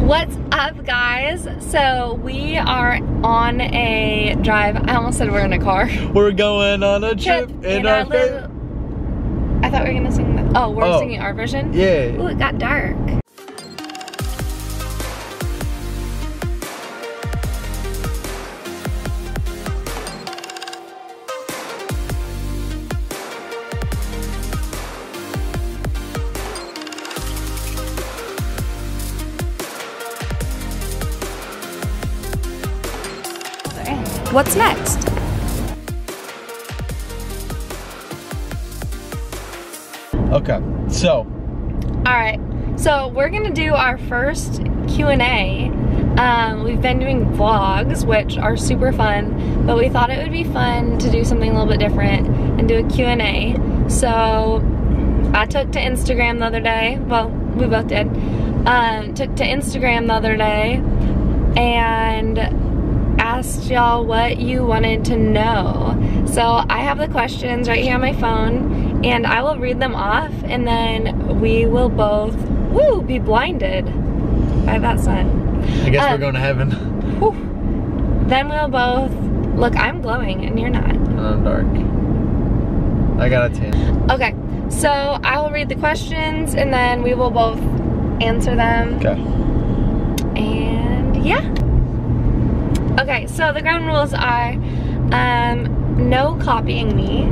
What's up, guys? So we are on a drive. I almost said we're in a car. We're going on a trip in our favorite. I thought we were gonna sing that. Oh, we're singing our version? Yeah. Ooh, it got dark. What's next? Okay, so. Alright, so we're gonna do our first Q&A. We've been doing vlogs, which are super fun, but we thought it would be fun to do something a little bit different and do a Q&A. So I took to Instagram the other day. Well, we both did. Took to Instagram the other day and asked y'all what you wanted to know. So I have the questions right here on my phone and I will read them off and then we will both be blinded by that sun. I guess we're going to heaven. Then we'll both look. I'm glowing and you're not. I'm dark. I got a 10. Okay, so I will read the questions and then we will both answer them. Okay. And yeah. Okay, so the ground rules are no copying me.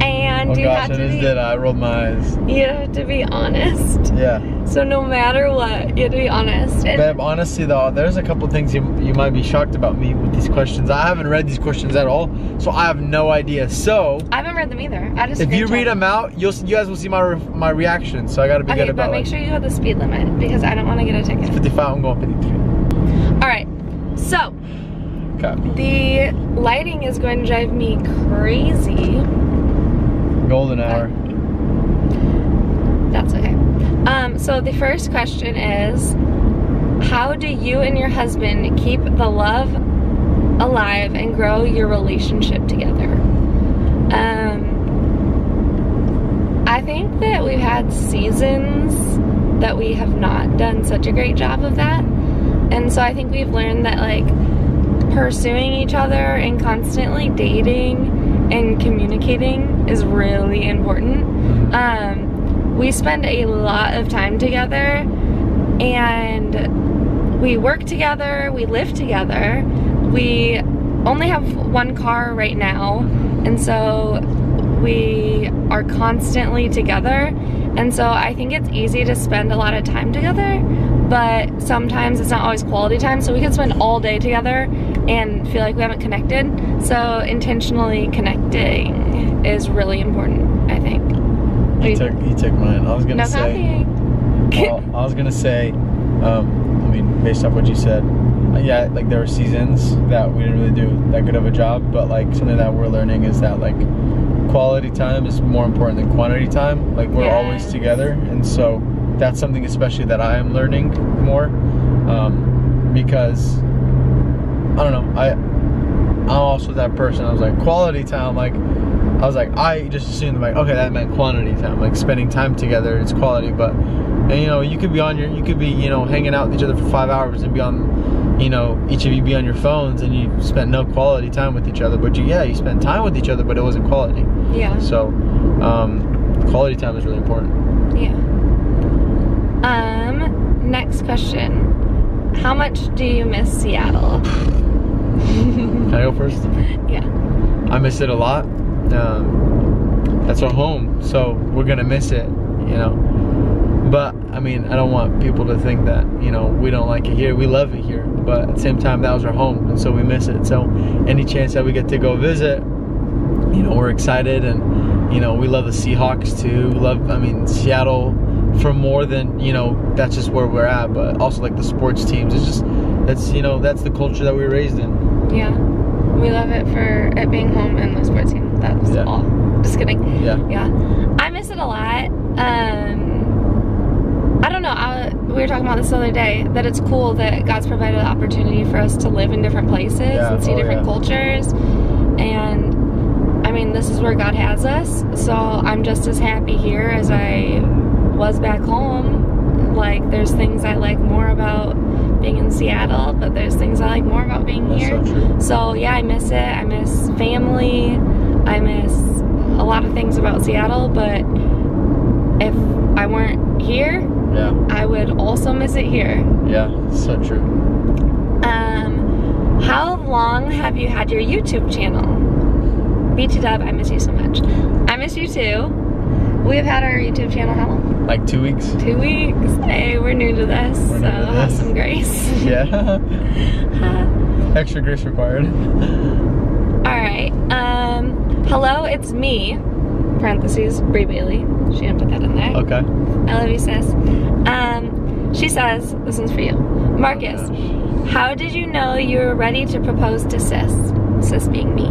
And you have to be, I rolled my eyes. You have to be honest. Yeah. So no matter what, you have to be honest. And babe, honestly though, there's a couple things you might be shocked about me with these questions. I haven't read these questions at all, so I have no idea. So I haven't read them either. I just if you read them out, you guys will see my reaction. So I gotta be good about it. Okay, but make sure you go the speed limit because I don't want to get a ticket. 55, I'm going 53. Alright, so Copy. The lighting is going to drive me crazy. Golden hour. That's okay. So the first question is, how do you and your husband keep the love alive and grow your relationship together? I think that we've had seasons that we have not done such a great job of that. And so I think we've learned that like pursuing each other and constantly dating and communicating is really important. We spend a lot of time together and we work together, we live together. We only have one car right now and so we are constantly together. And so I think it's easy to spend a lot of time together, but sometimes it's not always quality time. So we can spend all day together and feel like we haven't connected. So intentionally connecting is really important, I think. You took mine. I was gonna say. Well, I was gonna say. I mean, based off what you said, yeah, like there were seasons that we didn't really do that good of a job, but like something that we're learning is that like quality time is more important than quantity time. Like we're always together, and so that's something especially that I am learning more, because I don't know, I'm also that person. I was like quality time, like I was like, I just assumed like, okay, that meant quantity time, like spending time together, it's quality. But and you know, you could be hanging out with each other for 5 hours and be on, each of you be on your phones and you spent no quality time with each other. But you spent time with each other, but it wasn't quality. Yeah. So quality time is really important. Yeah. Next question. How much do you miss Seattle? Can I go first? Yeah. I miss it a lot. That's our home, so we're gonna miss it, But I mean, I don't want people to think that, we don't like it here. We love it here, but at the same time, that was our home, and so we miss it. So any chance that we get to go visit, we're excited, and we love the Seahawks too. Seattle for more than, that's just where we're at, but also like the sports teams. It's just, that's the culture that we were raised in. Yeah, we love it for it being home and the sports team. That's all. Just kidding. Yeah. I miss it a lot. I don't know, we were talking about this the other day, that it's cool that God's provided the opportunity for us to live in different places and see different cultures. And I mean, this is where God has us, so I'm just as happy here as I was back home. Like, there's things I like more about being in Seattle, but there's things I like more about being here. That's so true. So yeah, I miss it. I miss family. I miss a lot of things about Seattle, but if I weren't here, yeah, I would also miss it here. Yeah, so true. How long have you had your YouTube channel? BT Dub, I miss you so much. I miss you too. We've had our YouTube channel how long? Like 2 weeks. 2 weeks. Hey, we're new to this, so have some grace. Yeah. Extra grace required. Alright, hello, it's me, parentheses, Brie Bailey. She didn't put that in there. Okay. I love you, sis. She says, this one's for you. Marcus, how did you know you were ready to propose to sis? Sis being me.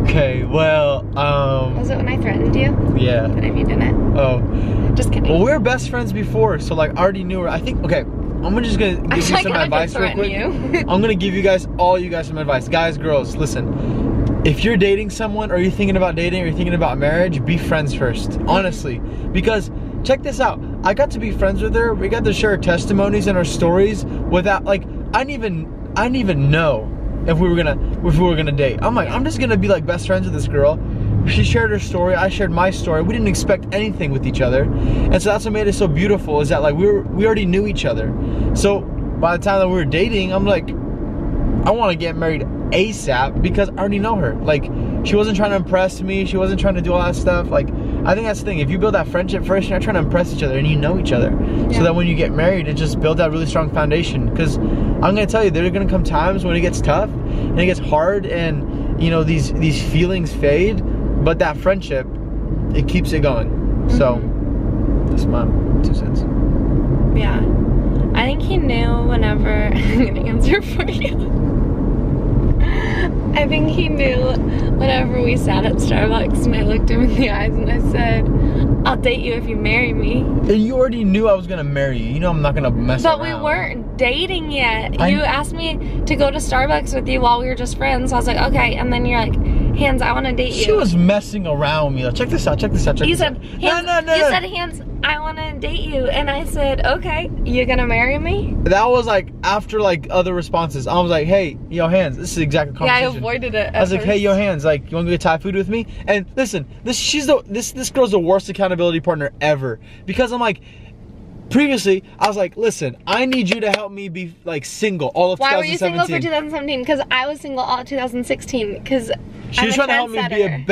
Okay, well, Was it when I threatened you? yeah. But if you didn't. Oh. Just kidding. Well, we were best friends before, so like I already knew her. I think, okay, I'm just gonna give you some advice real quick. I'm gonna give you guys some advice. Guys, girls, listen. If you're dating someone, or you're thinking about dating, or you're thinking about marriage, be friends first, honestly. Because, check this out, I got to be friends with her, we got to share our testimonies and our stories without, like, I didn't even know if we were gonna date. I'm like, I'm just gonna be like best friends with this girl. She shared her story, I shared my story. We didn't expect anything with each other. And so that's what made it so beautiful, is that like we already knew each other. So by the time that we were dating, I'm like, I wanna get married ASAP because I already know her. Like, she wasn't trying to impress me, she wasn't trying to do all that stuff. Like, I think that's the thing, if you build that friendship first, you're not trying to impress each other and you know each other. Yeah. So that when you get married, it just builds that really strong foundation. Because I'm gonna tell you, there are gonna come times when it gets tough and it gets hard, and you know, these feelings fade, but that friendship, it keeps it going. Mm-hmm. So that's my 2 cents. Yeah, I think he knew whenever I'm gonna answer for you. I think he knew whenever we sat at Starbucks and I looked him in the eyes and I said, I'll date you if you marry me. And you already knew I was gonna marry you. You know I'm not gonna mess around. But we weren't dating yet. You asked me to go to Starbucks with you while we were just friends. So I was like, okay. And then you're like, Hans, I want to date you. She was messing around with me. Like, check this out, check this out, check this out. You said, Hans, I want to date you. And I said, okay, you gonna marry me? That was like after like other responses. I was like, hey, yo, Hans, this is the exact conversation. Yeah, I avoided it. I was like, hey, yo, Hans, like, you want to go get Thai food with me? And listen, this girl's the worst accountability partner ever. Because I'm like, previously, I was like, listen, I need you to help me be like single all of 2017. Why were you single for 2017? Because I was single all of 2016. Because she was trying to help me be a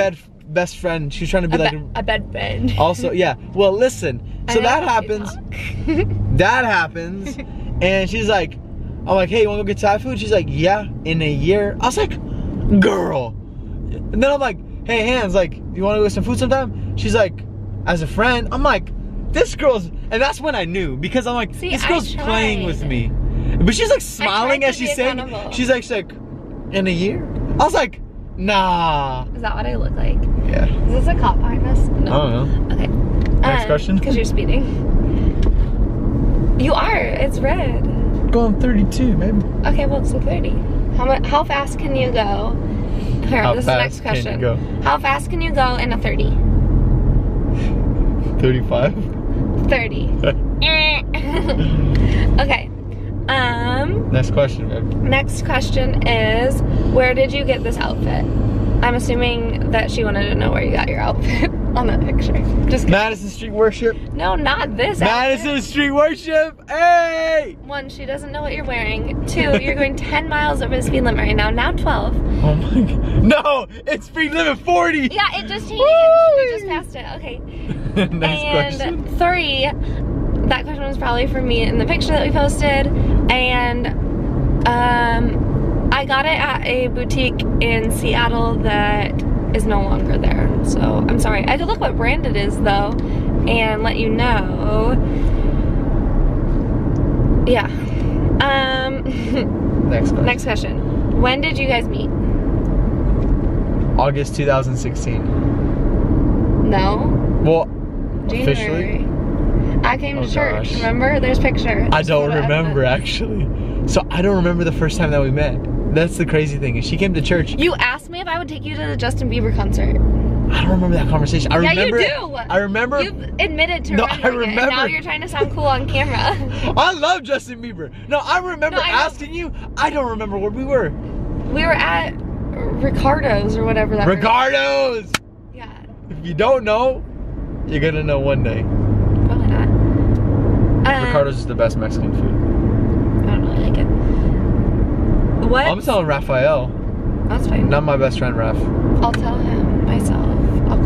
best friend. She was trying to be a bed friend. Also, yeah. Well, listen. So that happens. That happens. And she's like, I'm like, hey, you want to go get Thai food? She's like, yeah, in a year. I was like, girl. And then I'm like, hey, Hans, like, you want to go get some food sometime? She's like, as a friend. I'm like, this girl's, and that's when I knew, because I'm like, this girl's playing with me. But she's like smiling as she's saying, she's like, in a year? I was like, nah. Is that what I look like? Yeah. Is this a cop behind us? No. I don't know. Okay. Next question? Because you're speeding. You are. It's red. Going 32, maybe. Okay, well, it's a 30. How fast can you go? Here, this is the next question. How fast can you go in a 30? 35? 30. Okay. Next question, babe. Next question is, where did you get this outfit? I'm assuming that she wanted to know where you got your outfit on that picture. Just kidding. Madison Street Worship. No, not this Madison outfit. Street Worship. Hey! 1, she doesn't know what you're wearing. 2, you're going 10 miles over the speed limit right now. Now 12. Oh my god. No, it's speed limit 40. Yeah, it just changed. We just passed it. Okay. Next question. 3, that question was probably for me in the picture that we posted. And I got it at a boutique in Seattle that is no longer there. So I'm sorry. I could look what brand it is though and let you know. Yeah. Next question. When did you guys meet? August 2016. No. Well, January. officially. I came to church. Remember? There's pictures. I don't remember actually. So I don't remember the first time that we met. That's the crazy thing. Is she came to church. You asked me if I would take you to the Justin Bieber concert. I don't remember that conversation. I remember. Yeah, you do. I remember. You've admitted to No, remembering it, and now you're trying to sound cool on camera. I love Justin Bieber. No, I remember asking you. I don't remember where we were. We were at Ricardo's or whatever that was. Ricardo's! Yeah. If you don't know, you're gonna know one day. Probably not. Ricardo's is the best Mexican food. I don't really like it. What? I'm telling Raphael. That's fine. Not my best friend, Raph. I'll tell him myself.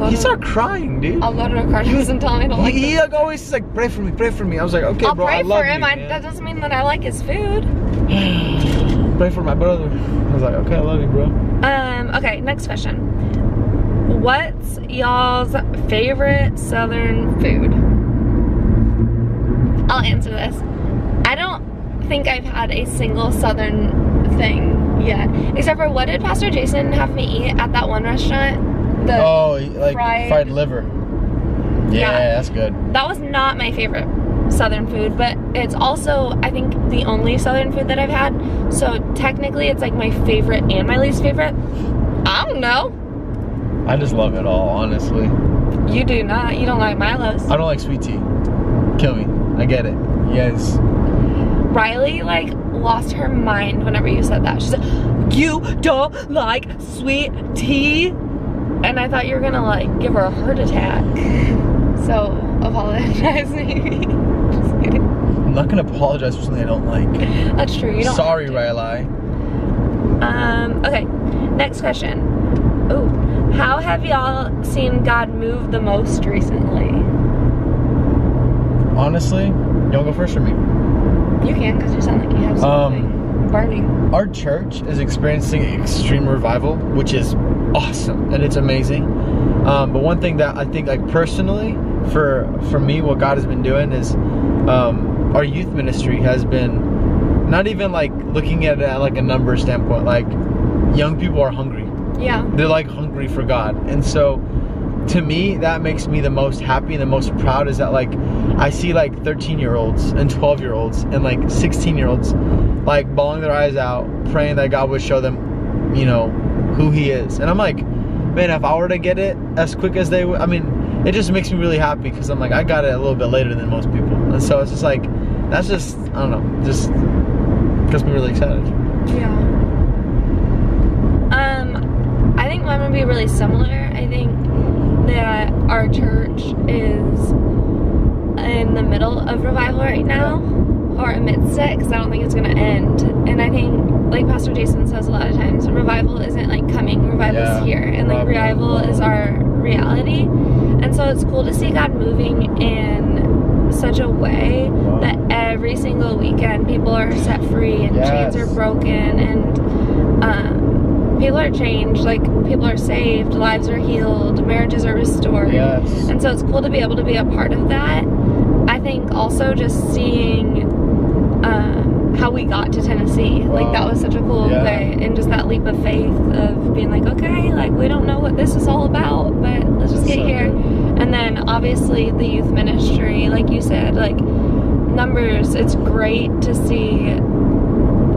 He started crying, dude. I'll go to Ricardo's and tell him I don't like He like always is like, pray for me, pray for me. I was like, okay, I'll bro, pray I love for him. you, man. That doesn't mean that I like his food. Pray for my brother. I was like, okay, I love you, bro. Okay, next question. What's y'all's favorite Southern food? I'll answer this. I don't think I've had a single Southern thing yet. Except for, what did Pastor Jason have me eat at that one restaurant? The like fried liver. Yeah, that's good. That was not my favorite Southern food, but it's also, I think, the only Southern food that I've had. So technically it's like my favorite and my least favorite. I don't know. I just love it all, honestly. You do not. You don't like Milo's. I don't like sweet tea. Kill me. I get it. Yes. Riley like lost her mind whenever you said that. She said, "You don't like sweet tea?" And I thought you were gonna like give her a heart attack. So apologize maybe. Just kidding. I'm not gonna apologize for something I don't like. That's true. You don't. Sorry, Riley. Okay. Next question. Ooh, how have y'all seen God move the most recently? Honestly, you wanna go first or me? You can, because you sound like you have something burning. Our church is experiencing extreme revival, which is awesome and it's amazing. But one thing that I think, like personally, for me, what God has been doing is our youth ministry has been not even like looking at it at like a number standpoint. Like, young people are hungry. Yeah. They're like hungry for God. And so to me, that makes me the most happy and the most proud, is that like I see like 13-year-olds and 12-year-olds and like 16-year-olds like bawling their eyes out, praying that God would show them, you know, who He is. And I'm like, man, if I were to get it as quick as they would, I mean, it just makes me really happy, because I'm like, I got it a little bit later than most people. And so it's just like, that's just, I don't know, just gets me really excited. Yeah. I think mine would be really similar. I think that our church is in the middle of revival right now, or amidst it, because I don't think it's going to end. And I think, like Pastor Jason says a lot of times, revival isn't like coming, revival is here, and like revival is our reality. And so it's cool to see God moving in such a way that every single weekend people are set free and chains are broken, and people are changed, like people are saved, lives are healed, marriages are restored. And so it's cool to be able to be a part of that. I think also just seeing how we got to Tennessee, like that was such a cool way, and just that leap of faith of being like, okay, like we don't know what this is all about, but let's just get here. And then obviously the youth ministry, like you said, like numbers, it's great to see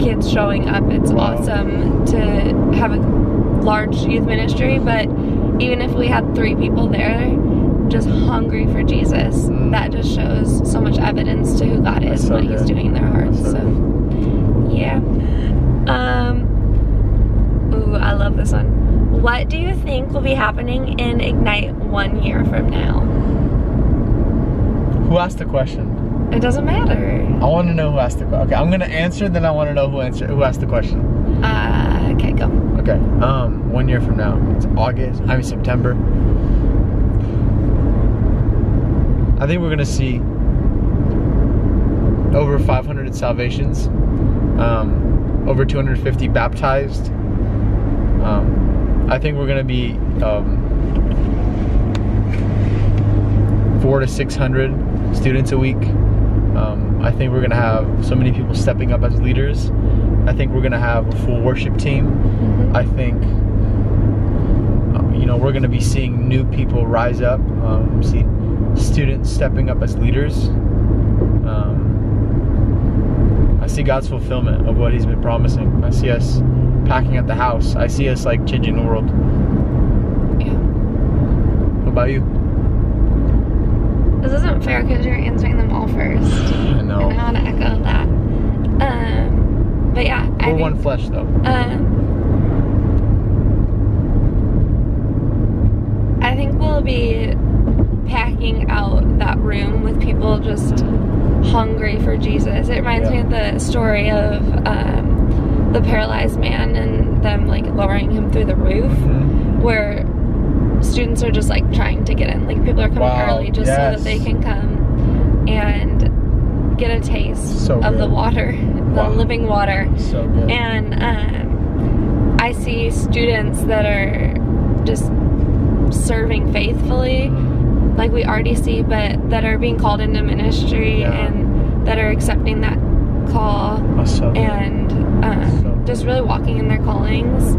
kids showing up. It's awesome to have a large youth ministry, but even if we had 3 people there just hungry for Jesus, that just shows so much evidence to who God is and what He's doing in their hearts. So yeah. Ooh, I love this one. What do you think will be happening in Ignite 1 year from now? Who asked the question? It doesn't matter. I want to know who asked the question. Okay, I'm gonna answer, then I want to know who asked the question. Okay, go. Okay. 1 year from now, it's September. I think we're gonna see over 500 salvations, over 250 baptized. I think we're gonna be 400 to 600 students a week. I think we're gonna have so many people stepping up as leaders. I think we're gonna have a full worship team. I think you know, we're gonna be seeing new people rise up, see students stepping up as leaders. I see God's fulfillment of what He's been promising. I see us packing at the house. I see us like changing the world. Yeah. about you? This isn't fair because you're answering them all first. I know. And I want to echo that. But yeah, I We're think, one flesh though. I think we'll be packing out that room with people just hungry for Jesus. It reminds me of the story of the paralyzed man and them like lowering him through the roof, where students are just like trying to get in. Like people are coming early just so that they can come and get a taste of the water, the living water. So good. And I see students that are just serving faithfully, like we already see, but that are being called into ministry and that are accepting that call and just really walking in their callings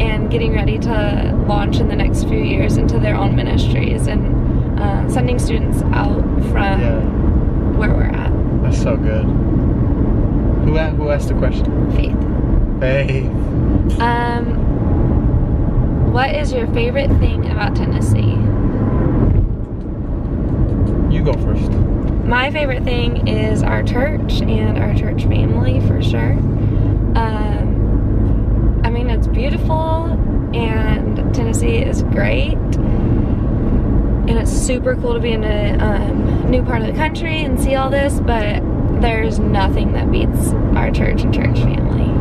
and getting ready to launch in the next few years into their own ministries and sending students out from where we're at. That's so good. Who asked the question? Faith. Faith. What is your favorite thing about Tennessee? You go first. My favorite thing is our church and our church family, for sure. I mean, it's beautiful and Tennessee is great. And it's super cool to be in a new part of the country and see all this, but there's nothing that beats our church and church family.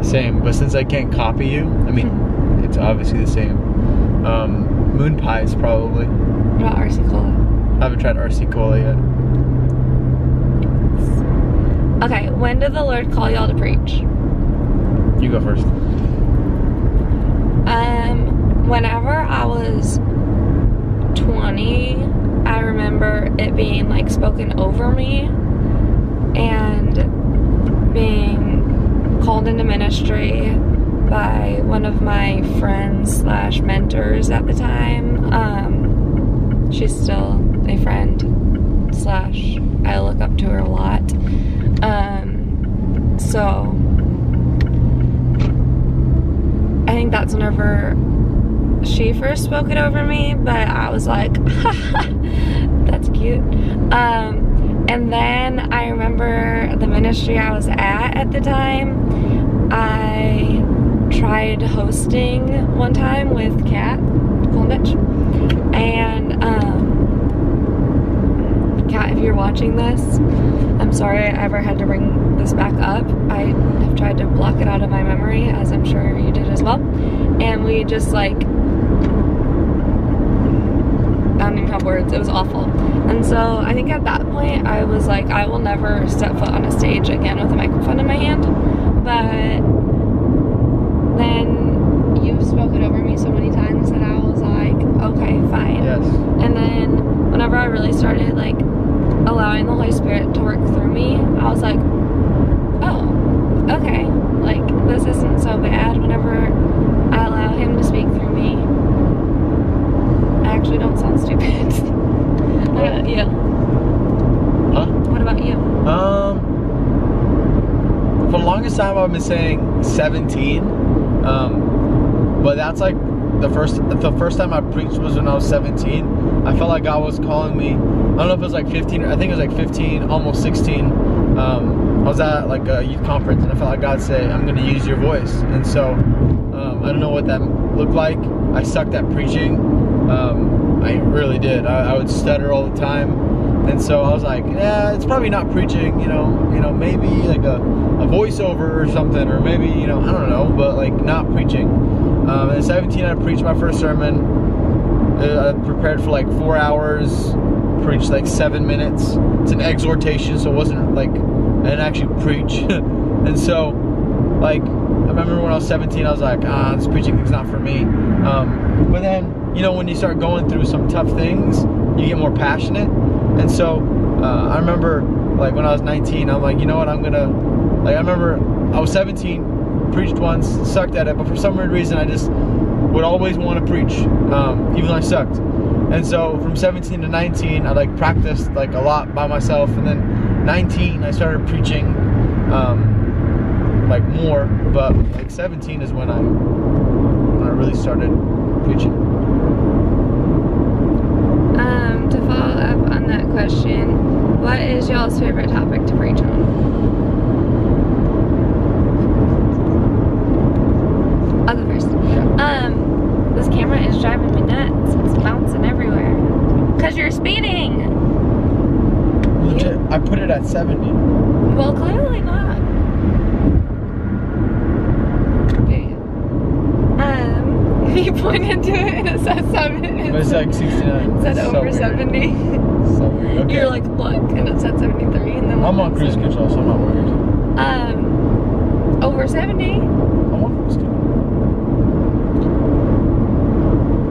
Same, but since I can't copy you, I mean, it's obviously the same. Moon pies, probably. What about RC Cola? I haven't tried RC Cola yet. Okay, when did the Lord call y'all to preach? You go first. Whenever I was 20, I remember it being like spoken over me and being called into ministry by one of my friends slash mentors at the time. She's still a friend slash I look up to her a lot. So I think that's whenever she first spoke it over me, but I was like, that's cute. And then I remember the ministry I was at the time, I tried hosting one time with Kat Kolnich. And Kat, if you're watching this, I'm sorry I ever had to bring this back up. I have tried to block it out of my memory, as I'm sure you did as well. And we just like, I don't even have words, it was awful. And so I think at that point I was like, I will never step foot on a stage again with a microphone in my hand. But then you spoke it over me so many times that I was like, okay, fine. Yes. And then whenever I really started like allowing the Holy Spirit to work through me, I was like, oh, okay, like this isn't so bad. Whenever I allow Him to speak through me, I actually don't sound stupid. What about you? Huh? What about you? For the longest time I've been saying 17, but that's like the first time I preached was when I was 17. I felt like God was calling me. I don't know if it was like 15, I think it was like 15, almost 16. I was at like a youth conference and I felt like God said, I'm going to use your voice. And so I don't know what that looked like. I sucked at preaching. I really did. I would stutter all the time. And so I was like, yeah, it's probably not preaching, you know, maybe like a voiceover or something, or maybe, I don't know, but like not preaching. At 17, I preached my first sermon. I prepared for like 4 hours, preached like 7 minutes. It's an exhortation, so it wasn't like, I didn't actually preach. And so, like, I remember when I was 17, I was like, this preaching thing's not for me. But then, when you start going through some tough things, you get more passionate. And so, I remember, like, when I was 19, I'm like, you know what, I remember I was 17, preached once, sucked at it, but for some weird reason, I just would always want to preach, even though I sucked. And so, from 17 to 19, I, like, practiced, like, a lot by myself, and then 19, I started preaching, like, more, but, like, 17 is when I really started preaching. question. What is y'all's favorite topic to preach on? I'll go first. This camera is driving me nuts. It's bouncing everywhere. Cause you're speeding. Legit, I put it at 70. Well, clearly not. Okay. You pointed to it and it said 70. But it's like 69. It said It's over so 70. So weird. Okay. You're like, look, and it said 73. And then I'm on cruise control, so I'm not worried. Over 70. I'm on cruise control.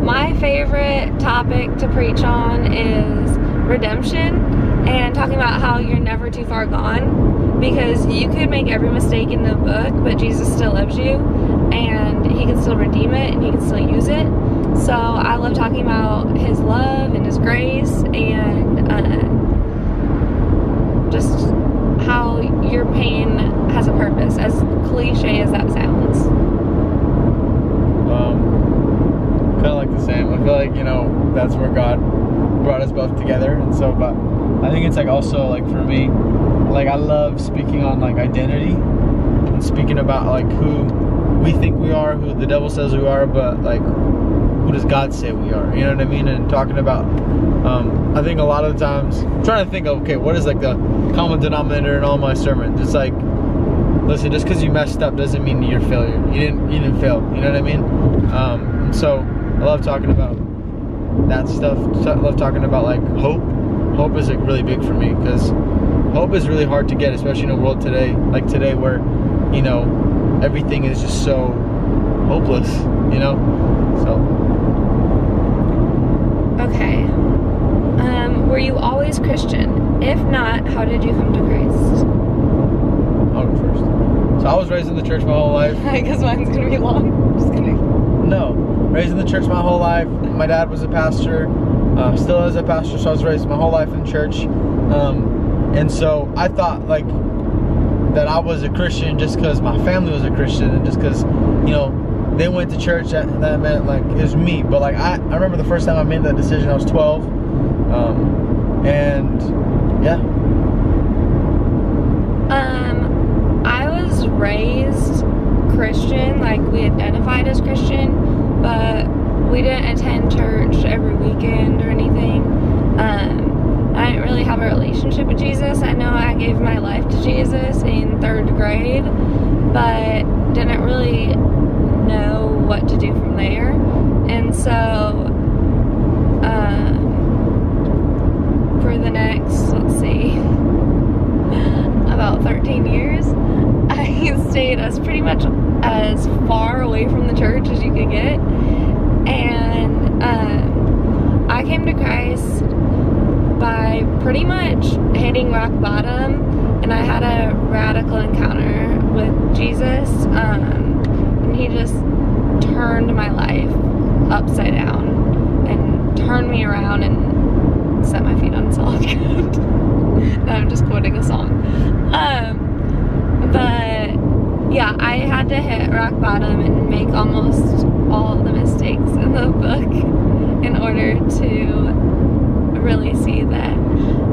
My favorite topic to preach on is redemption and talking about how you're never too far gone, because you could make every mistake in the book, but Jesus still loves you and he can still redeem it and he can still use it. So I love talking about his love and his grace and just how your pain has a purpose, as cliche as that sounds. Kind of like the same. I feel like, you know, that's where God brought us both together. And so, but I think it's like also like for me, like I love speaking on like identity and speaking about like who we think we are, who the devil says we are, but like who does God say we are? You know what I mean? And talking about, I think a lot of the times, I'm trying to think of, okay, what is like the common denominator in all my sermons? It's like, listen, just because you messed up doesn't mean you're a failure. You didn't fail. You know what I mean? So I love talking about that stuff. I love talking about like hope. Hope is like really big for me, because hope is really hard to get, especially in a world today, like today, where, you know, everything is just so hopeless, you know? So. Okay. Were you always Christian? If not, how did you come to Christ? I'll go first. So I was raised in the church my whole life. I guess mine's gonna be long. Just kidding. No, raised in the church my whole life. My dad was a pastor, still is a pastor, so I was raised my whole life in church. And so I thought like that I was a Christian just because my family was a Christian, and just because, you know, they went to church, that meant like it was me. But like I remember the first time I made that decision, I was 12. And yeah. I was raised Christian, like we identified as Christian, but we didn't attend church every weekend or anything. I didn't really have a relationship with Jesus. I know I gave my life to Jesus in 3rd grade, but didn't really know what to do from there. And so for the next, let's see, about 13 years, I stayed as pretty much as far away from the church as you could get. And I came to Christ by pretty much hitting rock bottom, and I had a radical encounter with Jesus, and he just turned my life upside down and turned me around and set my feet on solid ground. No, I'm just quoting a song. But yeah, I had to hit rock bottom and make almost all the mistakes in the book in order to really see that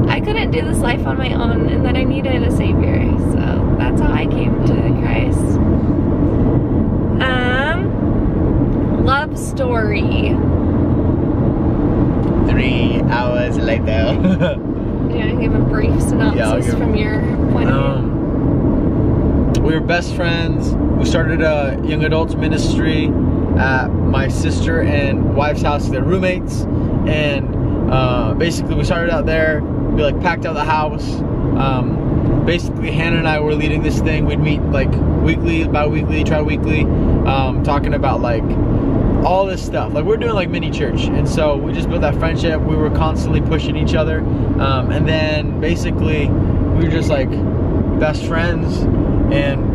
I couldn't do this life on my own and that I needed a savior. So that's how I came to Christ. Love story. 3 hours later. You want to give a brief synopsis from your point of view? We were best friends. We started a young adults ministry at my sister and wife's house. They're roommates, and basically we started out there. We like packed out the house. Basically Hannah and I were leading this thing. We'd meet like weekly, bi-weekly, tri-weekly, talking about like all this stuff. Like we're doing like mini church, and so we just built that friendship. We were constantly pushing each other, and then basically we were just like best friends, and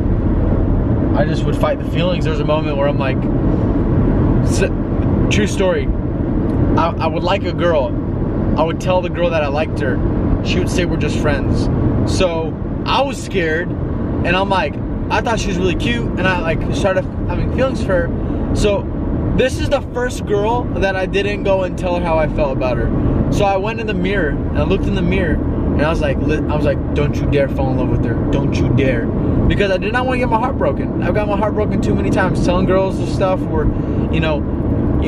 I just would fight the feelings. There was a moment where I'm like, true story, I would like a girl, I would tell the girl that I liked her, she would say we're just friends. So I was scared, and I'm like, I thought she was really cute, and I like started having feelings for her. So this is the first girl that I didn't go and tell her how I felt about her. So I went in the mirror and I looked in the mirror and I was like, don't you dare fall in love with her. Don't you dare. Because I did not want to get my heart broken. I've got my heart broken too many times telling girls this stuff or, you know,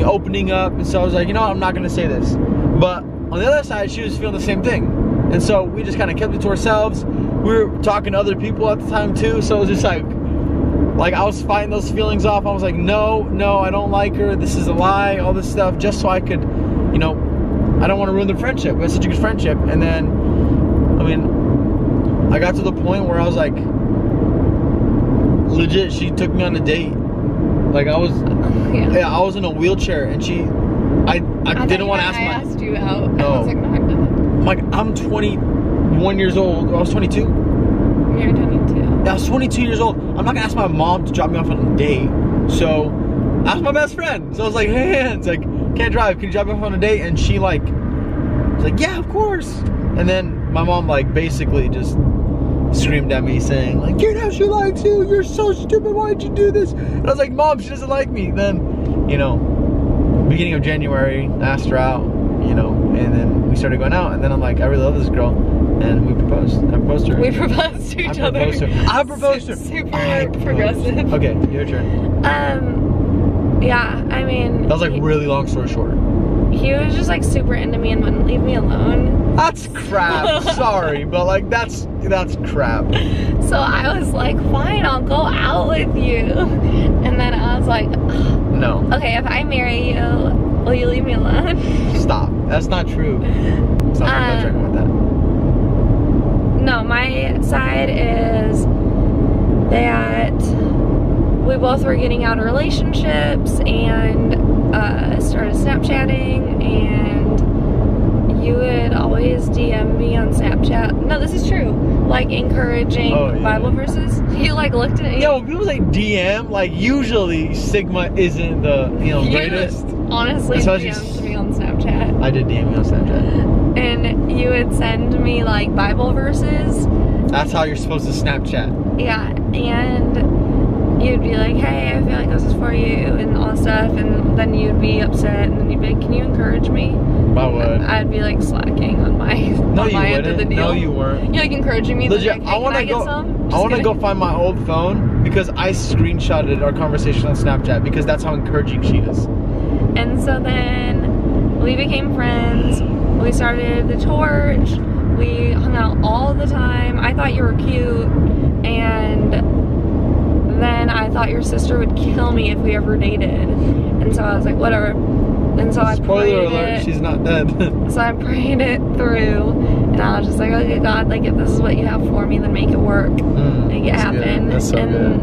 opening up. And so I was like, you know what, I'm not going to say this. But on the other side, she was feeling the same thing. And so we just kind of kept it to ourselves. We were talking to other people at the time too. So it was just like I was fighting those feelings off. I was like, no, I don't like her. This is a lie, all this stuff, just so I could, you know, I don't want to ruin the friendship. We had such a good friendship. And then, I mean, I got to the point where I was like, legit, she took me on a date. Like I was, yeah, I was in a wheelchair and I didn't want to ask I asked you out. No. I was like, no, I didn't. I'm like, I'm 21 years old. I was 22. You're 22. Yeah, I was 22 years old. I'm not gonna ask my mom to drop me off on a date. So I asked my best friend. So I was like, hey, Hans, like, can't drive. Can you drop me off on a date? And she was like, yeah, of course. And then my mom like basically just screamed at me saying like, you know, she likes you. You're so stupid. Why'd you do this? And I was like, Mom, she doesn't like me. Then, you know, beginning of January, I asked her out, you know, and then we started going out. And then I'm like, I really love this girl. And we proposed. I proposed to her. We proposed to each other. I proposed to her. Super progressive. Okay, your turn. Yeah, I mean. That was like really long story short. He was just like super into me and wouldn't leave me alone. That's crap. Sorry, but like that's crap. So I was like, fine, I'll go out with you. And then I was like, no. Okay, if I marry you, will you leave me alone? Stop. That's not true. Stop. I'm not joking with that. No, my side is that we both were getting out of relationships and started Snapchatting, and you would always DM me on Snapchat. No, this is true. Like encouraging Bible verses. You like looked at it. Yo, people say DM, like usually Sigma isn't the, you know, greatest. Honestly, DM'd me on Snapchat. I did DM you on Snapchat. And you would send me like Bible verses. That's how you're supposed to Snapchat. Yeah, and you'd be like, hey, I feel like this is for you and all that stuff, and then you'd be upset, and then you'd be like, can you encourage me? I would. I'd be like slacking on my end of the deal. No, you weren't. You're like encouraging me. Legit, like, hey, I want to go find my old phone because I screenshotted our conversation on Snapchat because that's how encouraging she is. And so then we became friends. We started the torch. We hung out all the time. I thought you were cute, and then I thought your sister would kill me if we ever dated. And so I was like, whatever. And so Spoiler alert, she's not dead. So I prayed it through, and I was just like, okay, God, like if this is what you have for me, then make it work, make it happen. That's so and good.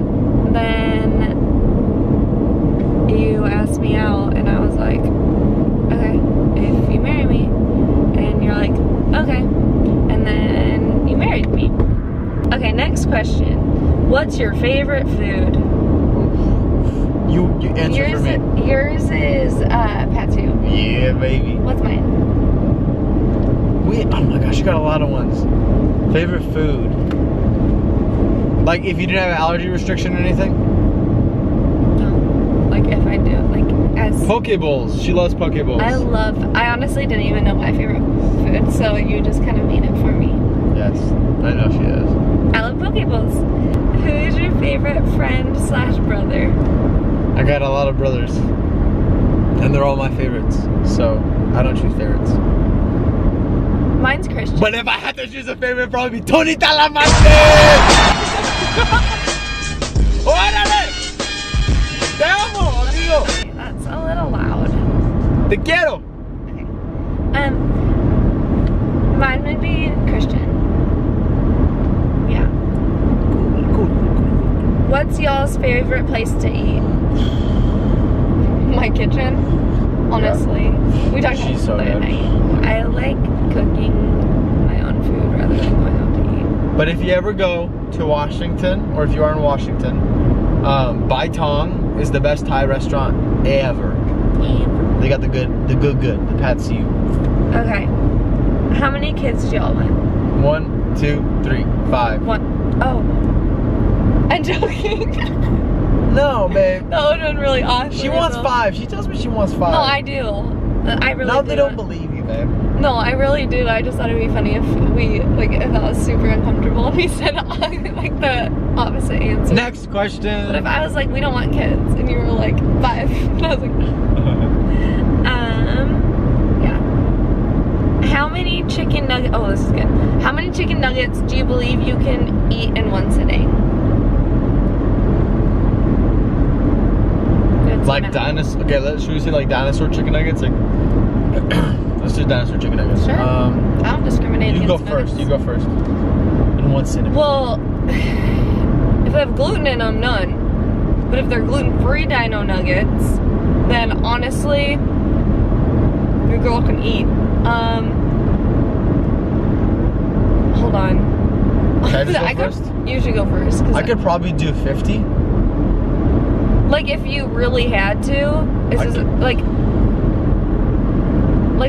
then you asked me out, and I was like, okay, if you marry me. And you're like, okay. And then you married me. Okay, next question. What's your favorite food? You answer for me. Yours is Patu. Yeah, baby. What's mine? Oh my gosh, you got a lot of ones. Favorite food? Like if you didn't have an allergy restriction or anything? No. Like if I do, like as Poke bowls. She loves poke bowls. I honestly didn't even know my favorite food, so you just kind of made it for me. Yes, I know she does. I love poke bowls. Who is your favorite friend / brother? I got a lot of brothers, and they're all my favorites, so I don't choose favorites. Mine's Christian. But if I had to choose a favorite, it'd probably be Tony Talamante! ¡Órale! ¡Te amo, amigo! That's a little loud. ¡Te quiero! Okay. Mine would be Christian. Yeah. Cool. What's y'all's favorite place to eat? My kitchen. Honestly, we talked about this the other night. I like cooking my own food rather than going out to eat. But if you ever go to Washington, or if you are in Washington, Bai Tong is the best Thai restaurant ever. They got the good, the pad see ew. Okay. How many kids do y'all want? 1, 2, 3, 5. 1. Oh. I'm joking. No, babe. That would have been really awesome. She wants 5. She tells me she wants 5. No, I do. I really do. No, they don't believe you, babe. No, I really do. I just thought it'd be funny if we, like, if that was super uncomfortable and we said, like, the opposite answer. Next question. But if I was like, we don't want kids, and you were like, 5, and I was like, yeah. How many chicken nuggets, oh, this is good. How many chicken nuggets do you believe you can eat in one sitting? Like dinosaur, okay, should we say like dinosaur chicken nuggets? Like, let's do dinosaur chicken nuggets. Sure. I don't discriminate. You go first. You go first. In one sitting. Well, if they have gluten in them, none. But if they're gluten-free dino nuggets, then honestly, your girl can eat. Hold on. Can I just go first? You should go first. I could probably do 50. Like if you really had to, like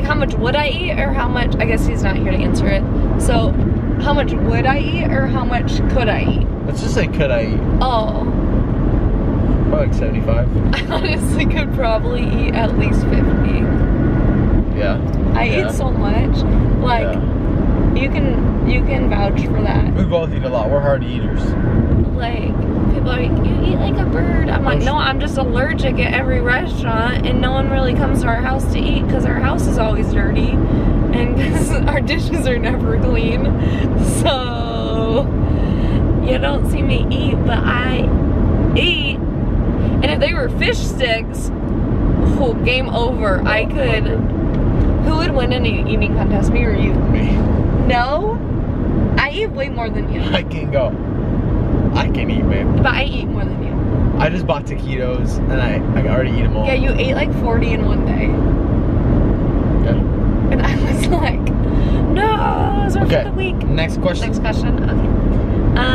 how much would I eat, or how much? I guess he's not here to answer it. So, how much would I eat, or how much could I eat? Let's just say could I eat. Oh. Probably like 75. I honestly could probably eat at least 50. Yeah. I eat so much. Like, you can vouch for that. We both eat a lot. We're hard eaters. Like, people are like, you eat like a bird. I'm like, no, I'm just allergic at every restaurant, and no one really comes to our house to eat because our house is always dirty and because our dishes are never clean. So, you don't see me eat, but I eat. And if they were fish sticks, oh, game over. I could. Who would win in an eating contest, me or you? Me. No? I eat way more than you. I can go. I can eat, babe. But I eat more than you. I just bought taquitos and I already eat them all. Yeah, you ate like 40 in one day. Yeah. And I was like, no, those are for the week. Next question. Next question. Okay.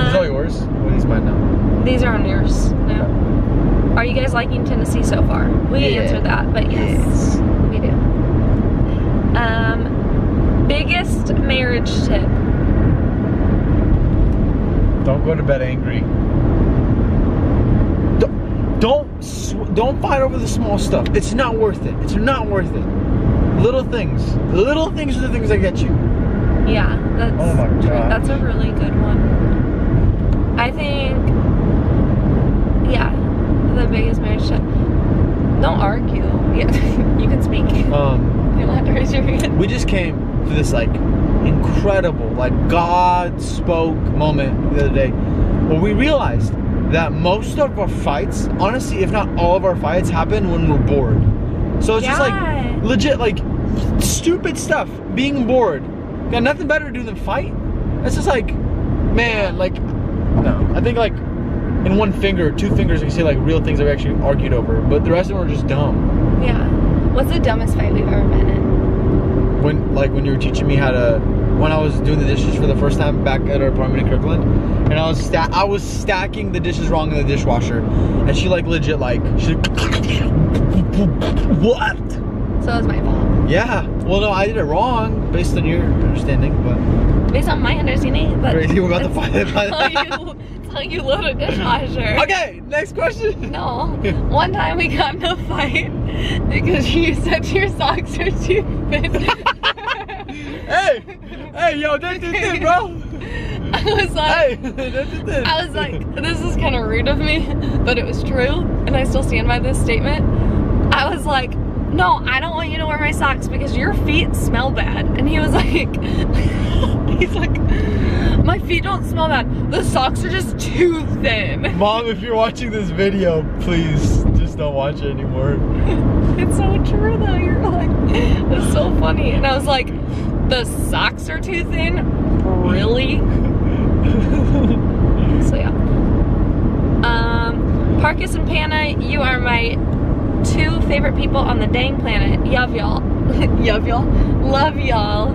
These are yours. Or these mine now? These are on yours now. Are you guys liking Tennessee so far? We answered that, but yes, we do. Biggest marriage tip. Don't go to bed angry. Don't fight over the small stuff. It's not worth it. It's not worth it. Little things. Little things are the things that get you. Yeah, that's oh my God. That's a really good one. I think, yeah, the biggest marriage tip. Don't argue. Yeah, you can speak. You don't have to raise your hand. We just came to this like incredible, like God spoke moment the other day where we realized that most of our fights, honestly, if not all of our fights, happen when we're bored. So it's just like legit, like stupid stuff. Being bored, got nothing better to do than fight. It's just like, man, like no. I think like in one finger or 2 fingers, you can see like real things that we actually argued over, but the rest of them are just dumb. Yeah. What's the dumbest fight we've ever been in? When you were teaching me how to, when I was doing the dishes for the first time back at our apartment in Kirkland, and I was stacking the dishes wrong in the dishwasher, and she like legit like what? So it was my fault. Yeah. Well, no, I did it wrong based on your understanding, but based on my understanding. But we're about to fight. It's how you load a dishwasher. Okay, next question. No. One time we got in a fight because you said your socks are too thin. Hey, yo, that's it, bro. I was like, this is kind of rude of me, but it was true, and I still stand by this statement. I was like, no, I don't want you to wear my socks because your feet smell bad. And he was like, he's like, my feet don't smell bad. The socks are just too thin. Mom, if you're watching this video, please just don't watch it anymore. It's so true though. You're like, it's so funny. And I was like, the socks are too thin? Really? So yeah. Marcus and Panna, you are my 2 favorite people on the dang planet. Love y'all. Love y'all. Love y'all.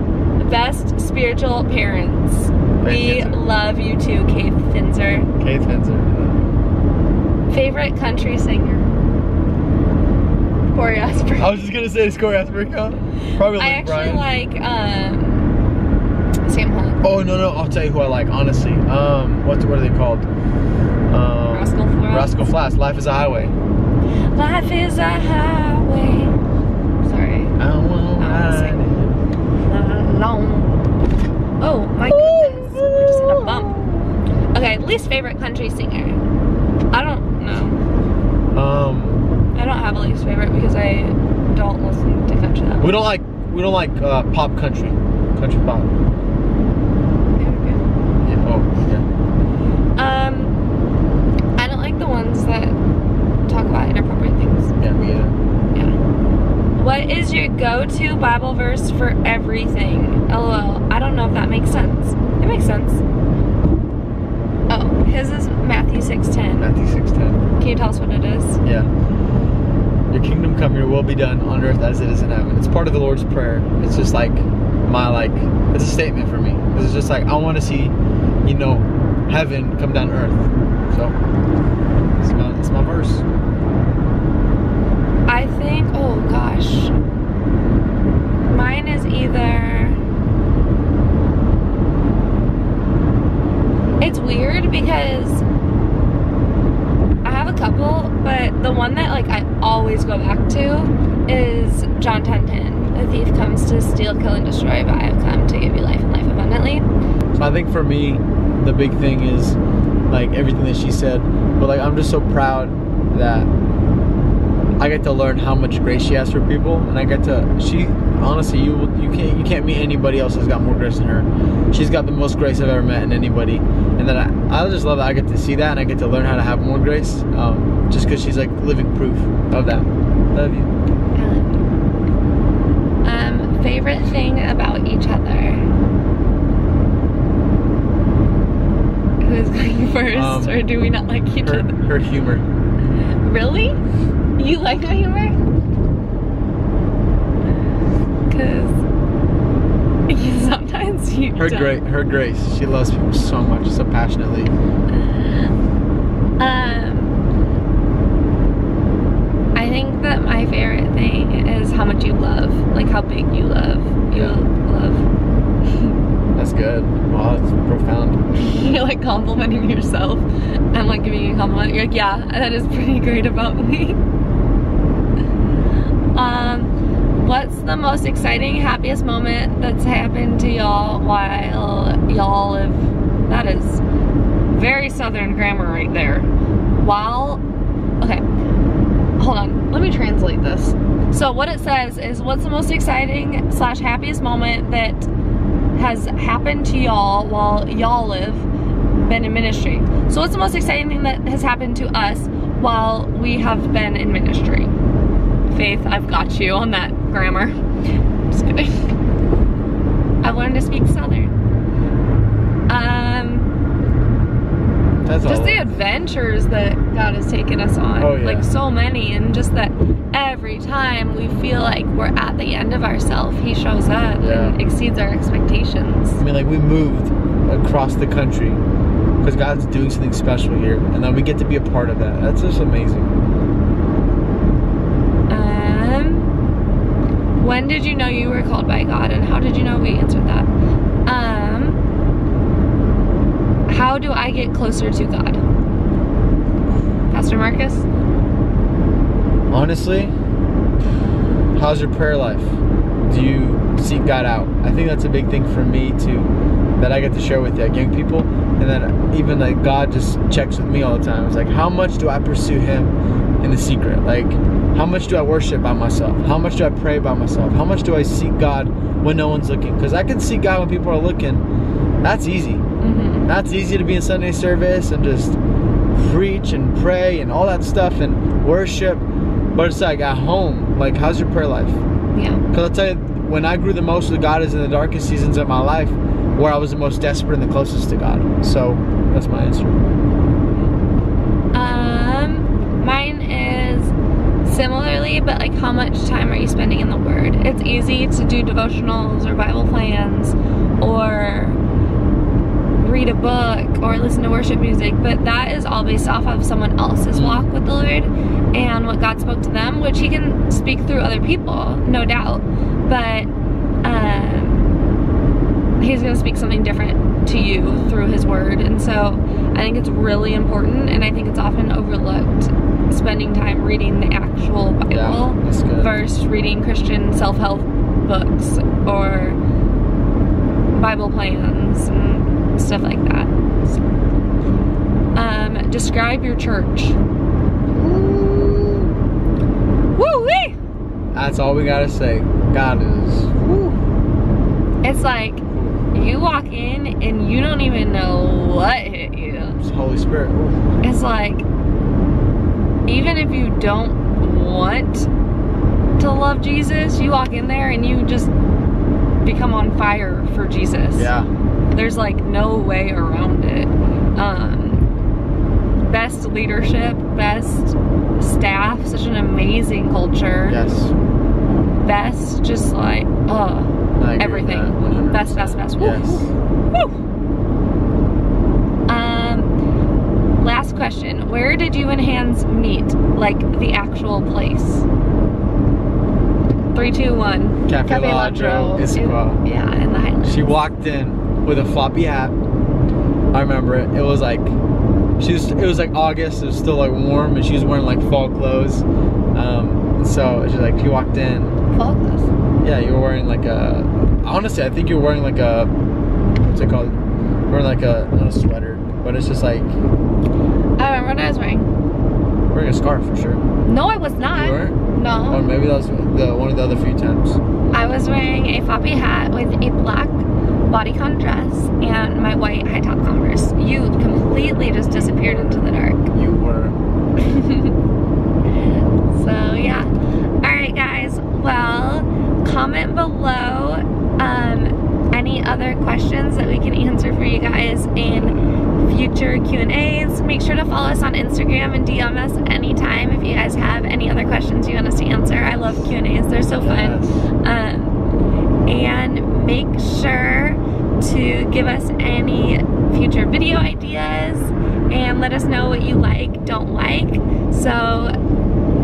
Best spiritual parents. We love you too, Kate Finzer. Kate Finzer. Favorite country singer? Corey Asbury. I was just gonna say, is Corey Asbury count? Probably I actually like Sam Hunt. Oh no, I'll tell you who I like, honestly. What are they called? Rascal Flatts. Life is a highway. Life is a highway. Sorry. I won't sing it. Oh my goodness. I just hit a bump. Okay, least favorite country singer. I don't know. I don't have a least favorite because I don't listen to country that much. We don't like pop country pop. Yeah. Oh, yeah. I don't like the ones that talk about inappropriate things. Yeah, me either. Yeah. What is your go-to Bible verse for everything? LOL. I don't know if that makes sense. It makes sense. Oh, his is Matthew 6:10. Matthew 6:10. Can you tell us what it is? Yeah. Your kingdom come, your will be done on earth as it is in heaven. It's part of the Lord's Prayer. It's just like it's a statement for me. It's just like, I want to see, heaven come down to earth. So, it's my verse. I think, oh gosh. Mine is either, it's weird because I have a couple, but the one that I always go back to is John 10:10. The thief comes to steal, kill, and destroy, but I have come to give you life and life abundantly. So I think for me, the big thing is everything that she said, but I'm just so proud that I get to learn how much grace she has for people, and honestly, you can't meet anybody else that's got more grace than her. She's got the most grace I've ever met in anybody, and then I just love that I get to see that, and I get to learn how to have more grace, just because she's living proof of that. Love you. I love you. Favorite thing about each other? Who's going first, or do we not like each other? Her humor. Really? You like my humor? Because sometimes you don't. Her grace. She loves people so much, so passionately. I think that my favorite thing is how much you love. How big you love. Love. That's good. Wow, that's profound. You're complimenting yourself. I'm giving you a compliment. You're yeah, that is pretty great about me. What's the most exciting, happiest moment that's happened to y'all while y'all live? That is very Southern grammar right there. Okay, hold on, let me translate this. So what it says is, what's the most exciting / happiest moment that has happened to y'all while y'all been in ministry? So what's the most exciting thing that has happened to us while we have been in ministry? Faith, I've got you on that grammar. Just kidding. I've learned to speak Southern. Just the adventures that God has taken us on. Oh, yeah. So many, and just that every time we feel like we're at the end of ourselves, He shows up and exceeds our expectations. I mean, we moved across the country because God's doing something special here, and then we get to be a part of that. That's just amazing. When did you know you were called by God, and how did you know? We answered that. How do I get closer to God? Pastor Marcus? Honestly, how's your prayer life? Do you seek God out? I think that's a big thing for me too, that I get to share with young people, and then even God just checks with me all the time. It's how much do I pursue Him in the secret? How much do I worship by myself? How much do I pray by myself? How much do I seek God when no one's looking? Because I can seek God when people are looking. That's easy. Mm-hmm. That's easy to be in Sunday service and just preach and pray and all that stuff and worship. But it's at home, how's your prayer life? Yeah. Because I'll tell you, when I grew the most with God is in the darkest seasons of my life, where I was the most desperate and the closest to God. So that's my answer. Mine is similarly, but how much time are you spending in the Word? It's easy to do devotionals or Bible plans or read a book or listen to worship music, but that is all based off of someone else's walk with the Lord and what God spoke to them, which He can speak through other people, no doubt, but He's going to speak something different to you through His Word. And so I think it's really important, and I think it's often overlooked, spending time reading the actual Bible versus reading Christian self-help books or Bible plans and stuff like that. So, describe your church. Woo-wee! That's all we gotta say. God is, woo. It's like, you walk in and you don't even know what hit you. It's the Holy Spirit. Ooh. It's like, even if you don't want to love Jesus, you walk in there and you just become on fire for Jesus. Yeah. There's like no way around it. Best leadership, best staff, such an amazing culture. Yes. Best, just like, everything. Best. Woo. Yes. Woo. Last question. Where did you and Hans meet? Like the actual place? 3, 2, 1. Cafe Ladro, Issaquah. Yeah, in the Highlands. She walked in with a floppy hat. I remember it. It was like, it was like August. It was still like warm, and she was wearing like fall clothes. So she walked in. Fall clothes? Yeah, you were wearing like a. Honestly, I think you were wearing like a. What's it called? You're wearing like a, not a sweater, but it's just like. I remember what I was wearing. Wearing a scarf for sure. No, I was not. You weren't? No. Or maybe that was one of the other few times. I was wearing a floppy hat with a black bodycon dress and my white high top Converse. You completely just disappeared into the dark. You were. So yeah. Alright guys, well, comment below any other questions that we can answer for you guys in future Q&As. Make sure to follow us on Instagram and DM us anytime if you guys have any other questions you want us to answer. I love Q&As, they're so fun. And make sure to give us any future video ideas and let us know what you like, don't like. So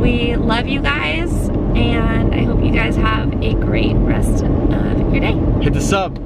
we love you guys, and I hope you guys have a great rest of your day. Hit the sub.